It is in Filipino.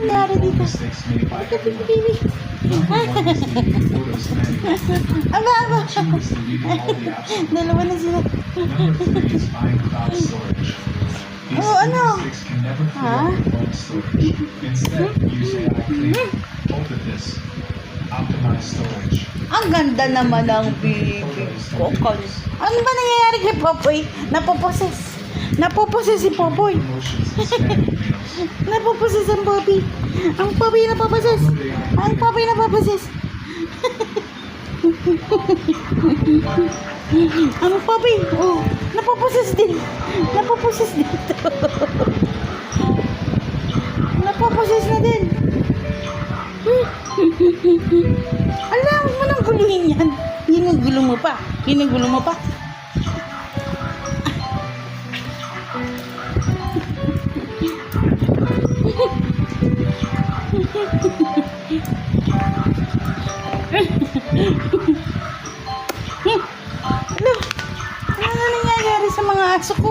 nangyari dito? Ito, baby. Aba, aba. Dalawa na sila. Oh, ano? Ha? Ang ganda naman ng baby ko. Ano ba nangyayari kay Popoy? Napoposes. Napoposes si Popoy. Napoposes ang Popoy. Ang Popoy napoposes. Ang Popoy napoposes. Ang Popoy, oh, napoposes din. Napoposes dito. Napoposes na din. Alam mo nang guluhin yan. Yun ang gulo mo pa. Yun ang gulo mo pa. Ano? Ano nangyayari sa mga aso ko?